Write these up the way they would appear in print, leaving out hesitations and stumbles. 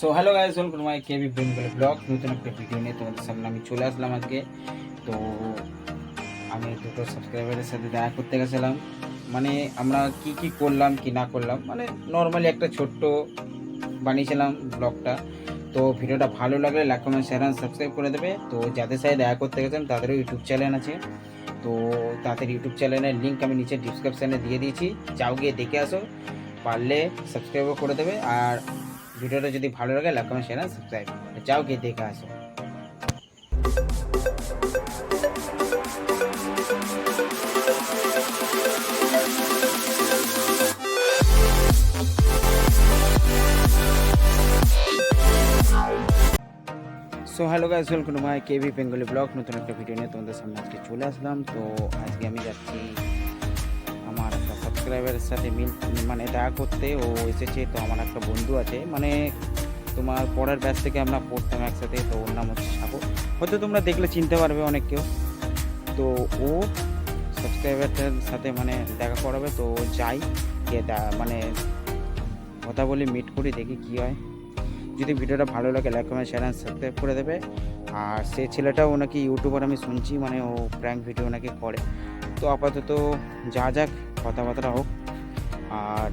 So hello guys, welcome to my KB Bengali blog. নতুন একটা video নিয়ে তোমাদের সামনে আমি চলে আসলাম আজকে। তো আমি দুটো সাবস্ক্রাইবারের সাথে দেখা করতে গেছিলাম। মানে আমরা কি করলাম কি না করলাম, মানে নর্মালি একটা ছোট্ট বানিয়েছিলাম ব্লগটা। তো ভিডিওটা ভালো লাগলে লাইক কমেন্ট শেয়ার আর সাবস্ক্রাইব করে দেবে। তো যাদের সাথে দেখা করতে গেছেন তাদেরও ইউটিউব চ্যানেল আছে, তো তাদের ইউটিউব চ্যানেলের লিঙ্ক আমি নিচে ডিসক্রিপশানে দিয়ে দিয়েছি, যাও গিয়ে দেখে আসো, পারলে সাবস্ক্রাইবও করে দেবে। আর ভিডিওটা যদি ভালো লাগে লাইক কমেন্ট শেয়ার সাবস্ক্রাইব, যাও গিয়ে দেখে আসো। So hello guys, welcome to my KB Bengali blog. নতুন একটা ভিডিও নিয়ে তোমাদের সামনে আজকে চলে আসলাম। তো আজকে আমি যাচ্ছি আমার একটা সাবস্ক্রাইবারের সাথে মানে দেখা করতে। ও এসেছে, তো আমার একটা বন্ধু আছে, মানে তোমার পড়ার ব্যাচ থেকে আমরা পড়তাম একসাথে। তো ওর নাম হচ্ছে সাগর, হয়তো তোমরা দেখলে চিনতে পারবে অনেক কেউ। তো ও সাবস্ক্রাইবারটার সাথে মানে দেখা করাবে, তো যাই গিয়ে মানে কথা বলি, মিট করি, দেখি কী হয়। যদি ভিডিওটা ভালো লাগে লাইক কমেন্ট শেয়ার সাবস্ক্রাইব করে দেবে। আর সে ছেলেটাও নাকি ইউটিউবার আমি শুনছি, মানে ও প্র্যাঙ্ক ভিডিও নাকি করে। তো আপাতত যা যাক, কথাবার্তা হোক। আর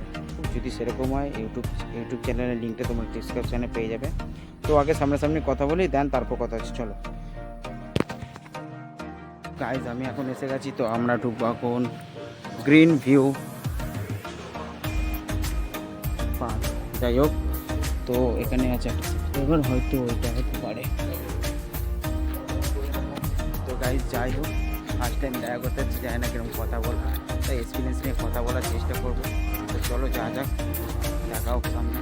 যদি সেরকম হয় ইউটিউব চ্যানেলের লিঙ্কটা তোমার ডিসক্রিপশানে পেয়ে যাবে। তো আগে সামনাসামনি কথা বলি, দেন তারপর কথা হচ্ছে। চলো গাইজ, আমি এখন এসে গেছি। তো আমরা ঢুকবো এখন গ্রিন ভিউ পার্ক। যাই হোক, তো এখানে আছে একটা সাবস্ক্রাইবার, হয়তো ওইটা হতে পারে। তো গাইজ যাই হোক, ফার্স্ট টাইম দেখা করতে যায় না কিরকম কথা বলা, তাই এক্সপিরিয়েন্স নিয়ে কথা বলার চেষ্টা করবো। তো চলো যা যাক, দেখা হোক সামনে,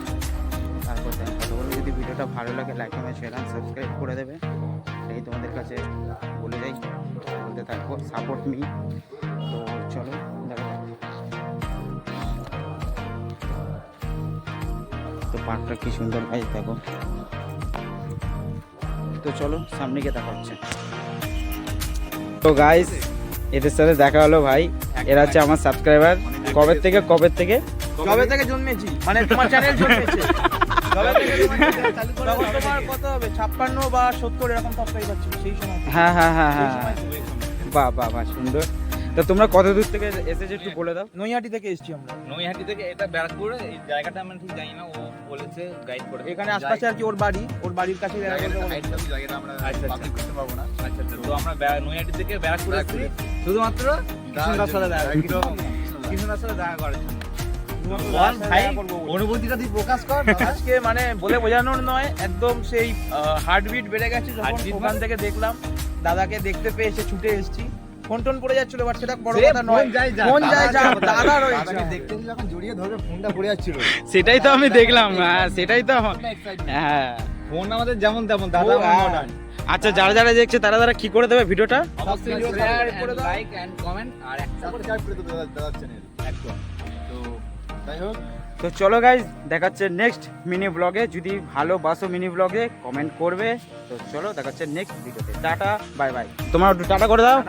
তারপর দেন কথা বলবো। যদি ভিডিওটা ভালো লাগে লাইক কমেন্ট শেয়ার সাবস্ক্রাইব করে দেবে, এই তোমাদের কাছে বলে যাই, বলতে থাকবো, সাপোর্ট মি। তো চলো দেখা। তো পার্কটা কি সুন্দর গাইজ, দেখো। তো চলো সামনে গিয়ে দেখা হচ্ছে। তো গাইস, এদের সাথে দেখা হলো ভাই, এরা হচ্ছে আমার সাবস্ক্রাইবার। কবে থেকে জন্মেছি, মানে তোমার চ্যানেল জন্মেছে কবে থেকে? তোমার কত হবে, 56 বা 70 এরকম সাবস্ক্রাইবার ছিল সেই সময়। হ্যাঁ, বাহ সুন্দর। তো তোমরা কত দূর থেকে এসেছো একটু বলে দাও। নৈহাটি থেকে এসেছি আমরা। নৈহাটি থেকে, এটা ব্যারাকপুর। এই জায়গাটা আমরা ঠিক জানি না, ও বলেছে গাইড করে। এখানে আশপাশে আর কি ওর বাড়ির কাছে জায়গাটা আমরা পাবলিক করতে পারবো না। আচ্ছা, তো আমরা নৈহাটি থেকে ব্যারাকপুর আসছি শুধুমাত্র কৃষ্ণদার সাথে দেখা করার জন্য। অনুভূতিটা তুই প্রকাশ কর। আজকে মানে বলে বোঝানোর নয়, একদম সেই হার্টবিট বেড়ে গেছে যখন ওখান থেকে দেখলাম দাদাকে দেখতে পেয়ে এসে ছুটে এসেছি। ফোন টোন পড়ে যাচ্ছিল, বাট সেটা বড় কথা নয়। ফোন যায় দাদা রয়েছে, দেখতে যখন জড়িয়ে ধরবে ফোনটা পড়ে যাচ্ছিল, সেটাই তো আমি দেখলাম। সেটাই তো, হ্যাঁ, ফোন আমাদের যেমন তেমন দাদা। আচ্ছা, যারা দেখছে তারা কি করে দেবে ভিডিওটা? অবশ্যই শেয়ার করে দাও, লাইক এন্ড কমেন্ট, আর সাবস্ক্রাইব করে দাও দাদার চ্যানেল একদম। তো যাই হোক, তো চলো গাইজ, দেখাচ্ছে নেক্সট মিনি ব্লগে। যদি ভালোবাসো মিনি ব্লগে কমেন্ট করবে। তো চলো দেখাচ্ছে নেক্সট ভিডিওতে। Tata, bye bye. তোমার একটু টাটা করে দাও।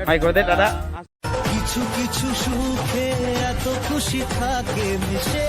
ভাই করে দে টাটা। কিছু সুখে এত খুশি থাকে মিশে